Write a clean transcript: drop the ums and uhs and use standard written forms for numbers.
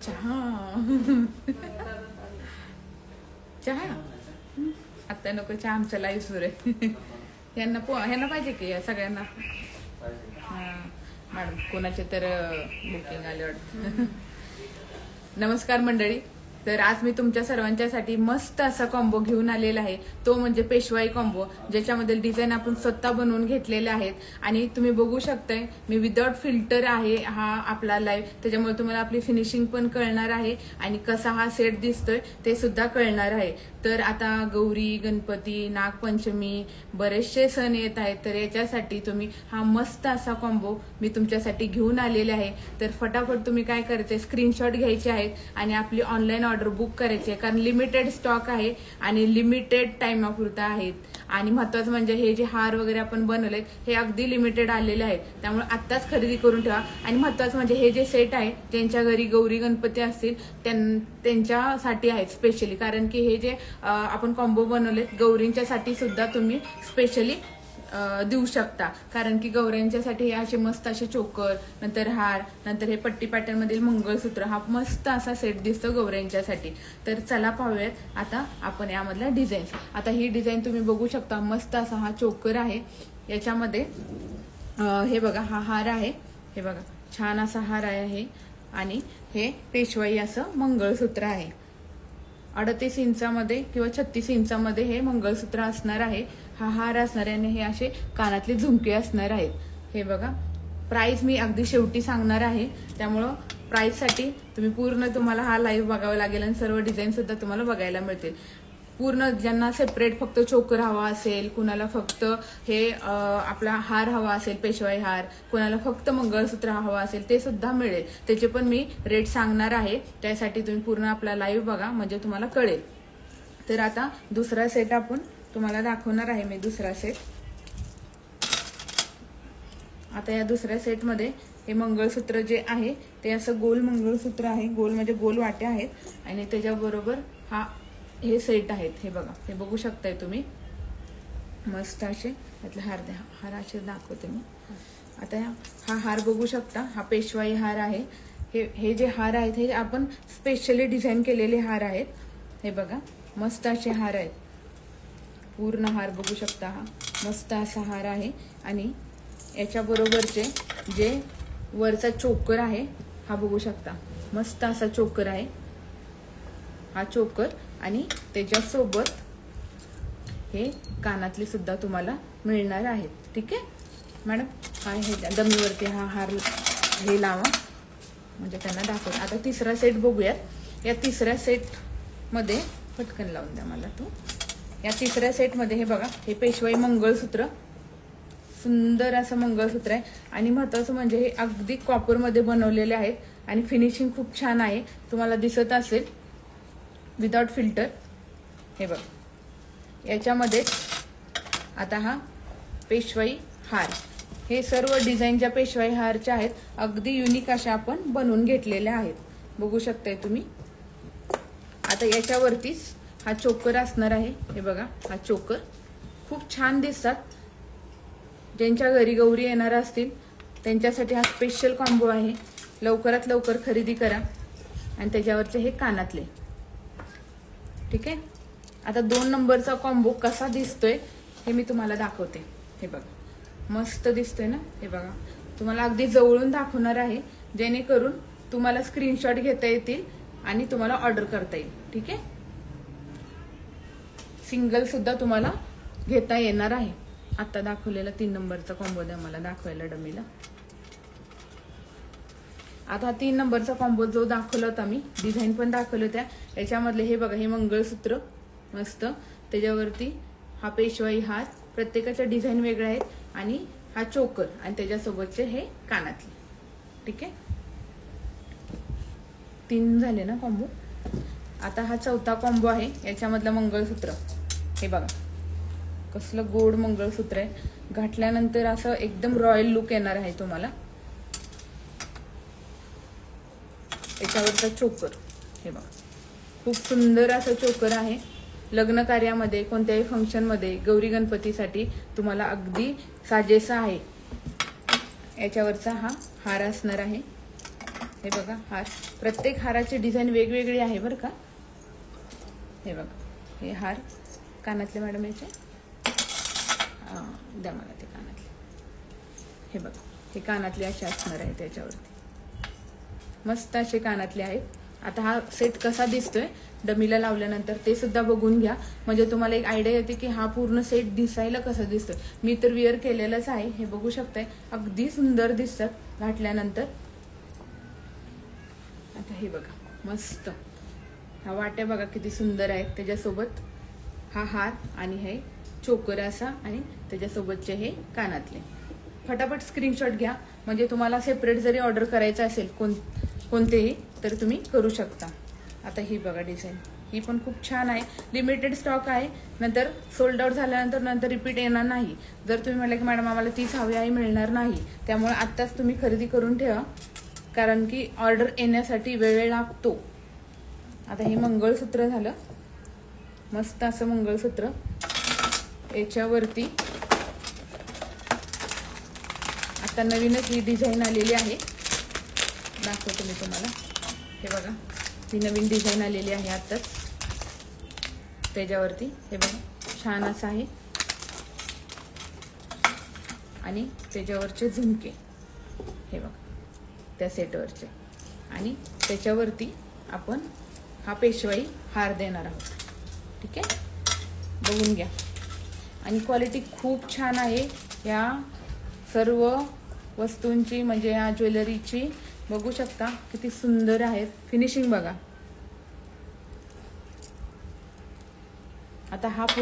चहा चहा आता नको चहा, आमचा लाईव्ह सुरू आहे. ह्यांना पाहिजे की सगळ्यांना. हां मॅडम, कोणाचे तर बुकिंग आले वाटतं. नमस्कार मंडळी. तर आज मी तुमच्या सर्वांच्यासाठी मस्त असा कॉम्बो घेऊन आलेला आहे. तो म्हणजे पेशवाई कॉम्बो, ज्याच्यामध्ये डिझाईन आपण स्वतः बनवून घेतलेले आहेत. आणि तुम्ही बघू शकताय मी विदाउट फिल्टर आहे हा आपला लाईव्ह, त्याच्यामुळे तुम्हाला आपली फिनिशिंग पण कळणार आहे आणि कसा हा सेट दिसतोय ते सुद्धा कळणार आहे. तर आता गौरी, गणपती, नागपंचमी बरेचसे सण येत आहेत. तर याच्यासाठी तुम्ही हा मस्त असा कॉम्बो मी तुमच्यासाठी घेऊन आलेले आहे. तर फटाफट तुम्ही काय करायचे, स्क्रीनशॉट घ्यायचे आहेत आणि आपली ऑनलाईन ऑर्डर बुक करायची आहे. कारण लिमिटेड स्टॉक आहे आणि लिमिटेड टाइमापुरता आहेत. आणि महत्वाचं म्हणजे हे जे हार वगैरे आपण बनवलेत हे अगदी लिमिटेड आलेले आहेत, त्यामुळे आत्ताच खरेदी करून ठेवा. आणि महत्वाचं म्हणजे हे जे सेट आहे, ज्यांच्या घरी गौरी गणपती असतील त्यांच्यासाठी आहेत स्पेशली. कारण की हे जे आपण कॉम्बो बनवलेत गौरींच्यासाठी सुद्धा तुम्ही स्पेशली देऊ शकता. कारण की गौऱ्यांच्यासाठी हे असे मस्त असे चोकर, नंतर हार, नंतर हे पट्टी पॅटर्न मधील मंगळसूत्र, हा मस्त असा सेट दिसतो गौऱ्यांच्यासाठी. तर चला पाहूयात आता आपण यामधल्या डिझाईन. आता ही डिझाईन तुम्ही बघू शकता, मस्त असा हा चोकर आहे. याच्यामध्ये हे बघा हा हार आहे, हे बघा छान असा हार आहे. आणि हे पेशवाई असं मंगळसूत्र आहे. 38 इंचामध्ये किंवा 36 इंचामध्ये हे मंगळसूत्र असणार आहे. हा हार असणार आहे आणि हे असे कानातले झुमके असणार आहेत. हे बघा, प्राइस मी अगदी शेवटी सांगणार आहे, त्यामुळं प्राइससाठी तुम्हाला हा लाईव्ह बघावा लागेल आणि सर्व डिझाईन सुद्धा तुम्हाला बघायला मिळतील. पूर्ण ज्यांना सेपरेट फक्त चोकर हवा असेल, कुणाला फक्त हे आपला हार हवा असेल पेशवाई हार, कुणाला फक्त मंगळसूत्र हवा असेल ते सुद्धा मिळेल. त्याचे पण मी रेट सांगणार आहे. त्यासाठी तुम्ही पूर्ण आपला लाईव्ह बघा म्हणजे तुम्हाला कळेल. तर आता दुसरा सेट आपण तुम्हाला दाखवणार आहे मी. दुसरा सेट, आता या दुसऱ्या सेटमध्ये हे मंगळसूत्र जे आहे ते असं गोल मंगळसूत्र आहे. गोल म्हणजे गोल वाट्या आहेत आणि त्याच्याबरोबर हे सेट आहेत. हे बघा, हे बघू शकताय तुम्ही मस्त असे. यातले हार असे दाखवते मी. आता हा हार बघू शकता, हा पेशवाई हार आहे. हे जे हार आहेत हे आपण स्पेशली डिझाईन केलेले हार आहेत. हे बघा मस्त असे हार आहेत. पूर्ण हार बघू शकता, हा मस्त असा हार आहे. आणि याच्या बरोबरचे जे वरचा चोकर आहे हा बघू शकता, मस्त असा चोकर आहे हा चोकर. आणि त्याच्यासोबत हे कानातले सुद्धा तुम्हाला मिळणार आहेत. ठीक आहे मॅडम, हा हे डमीवरती हा हार हे लावा म्हणजे त्यांना दाखव. आता तिसरा सेट बघूयात. या तिसऱ्या सेटमध्ये पटकन लावून द्या मला तो. या तिसऱ्या सेटमध्ये हे बघा, हे पेशवाई मंगळसूत्र, सुंदर असं मंगळसूत्र आहे. आणि महत्वाचं म्हणजे हे अगदी कॉपरमध्ये बनवलेले आहेत आणि फिनिशिंग खूप छान आहे. तुम्हाला दिसत असेल विदाउट फिल्टर. हे बघ, याच्यामध्ये आता हा पेशवाई हार, हे सर्व डिझाईन ज्या पेशवाई हारच्या आहेत अगदी युनिक अशा आपण बनवून घेतलेल्या आहेत. बघू शकताय तुम्ही. आता याच्यावरतीच हा चोकर असणार आहे. हे बघा, हा चोकर खूप छान दिसतात. ज्यांच्या घरी गौरी येणार असतील त्यांच्यासाठी हा स्पेशल कॉम्बो आहे. लवकरात लवकर खरेदी करा. आणि त्याच्यावरचे हे कानातले. ठीक आहे. आता 2 नंबरचा कॉम्बो कसा दिसतोय हे मी तुम्हाला दाखवते. हे बघा मस्त दिसतोय ना. हे बघा, तुम्हाला अगदी जवळून दाखवणार आहे जेणेकरून तुम्हाला स्क्रीनशॉट घेता येतील आणि तुम्हाला ऑर्डर करता येईल. ठीक आहे. सिंगल सुद्धा तुम्हाला घेता येणार आहे. आता दाखवलेला 3 नंबरचा कॉम्बो द्या मला दाखवायला डमीला. आता 3 नंबरचा कॉम्बो जो दाखवला होता मी, डिझाईन पण दाखवलं होत्या. याच्यामधले हे बघा, हे मंगळसूत्र मस्त, त्याच्यावरती हा पेशवाई हार, प्रत्येकाच्या डिझाईन वेगळ्या आहेत. आणि हा चोकर आणि त्याच्यासोबतचे हे कानातले. ठीक आहे. 3 झाले ना कॉम्बो. आता हा चौथा कॉम्बो आहे. याच्यामधलं मंगळसूत्र हे बघा, कसलं गोड मंगळसूत्र आहे. घातल्यानंतर असं एकदम रॉयल लुक येणार आहे तुम्हाला. याच्यावरचा चोकर हे बघा, खूप सुंदर असं चोकर आहे. लग्न कार्यामध्ये, कोणत्याही फंक्शनमध्ये, गौरी गणपतीसाठी तुम्हाला अगदी साजेसा आहे. याच्यावरचा हा हार असणार आहे. हे बघा हार, प्रत्येक हाराची डिझाईन वेगवेगळी आहे बरं का. हे बघा हे हार कानातले मॅडम याचे द्या मला ते कानातले. हे बघा हे कानातले असे असणार आहे त्याच्यावरती, मस्त असे कानातले आहेत. आता हा सेट कसा दिसतोय डमीला लावल्यानंतर ते सुद्धा बघून घ्या, म्हणजे तुम्हाला एक आयडिया येते की हा पूर्ण सेट दिसायला कसा दिसतोय. मी तर विअर केलेलंच आहे, हे बघू शकताय अगदी सुंदर दिसतात घातल्यानंतर. आता हे बघा मस्त हा वाट्या बघा किती सुंदर आहेत, त्याच्यासोबत हा हार आणि हे चोकर असा आणि त्याच्यासोबतचे हे कानातले. फटाफट स्क्रीनशॉट घ्या, म्हणजे तुम्हाला सेपरेट जरी ऑर्डर करायचं असेल कोणतेही तर तुम्ही करू शकता. आता ही बघा डिझाईन, ही पण खूप छान आहे, लिमिटेड स्टॉक आहे, नंतर सोल्ड आउट झाल्यानंतर नंतर रिपीट येणार नाही. जर तुम्ही म्हटलं की मॅडम आम्हाला तीच हवी आहे मिळणार नाही, त्यामुळे आत्ताच तुम्ही खरेदी करून ठेवा, कारण की ऑर्डर येण्यासाठी वेळ लागतो. आता हे मंगळसूत्र झालं, मस्त असं मंगळसूत्र. याच्यावरती आता नवीनच ही डिझाईन आलेली आहे, दाखवतो मी तुम्हाला. हे बघा ही नवीन डिझाईन आलेली आहे आत्ताच. त्याच्यावरती हे बघा छान असं आहे आणि त्याच्यावरचे झुमके हे बघा त्या सेटवरचे, आणि त्याच्यावरती आपण हा पेशवाई हार देणार आहोत. ठीक आहे, बघून घ्या. आणि क्वालिटी खूप छान आहे या सर्व वस्तूंची, म्हणजे या ज्वेलरीची. बघू शकता किती सुंदर आहेत, फिनिशिंग बघा. आता हा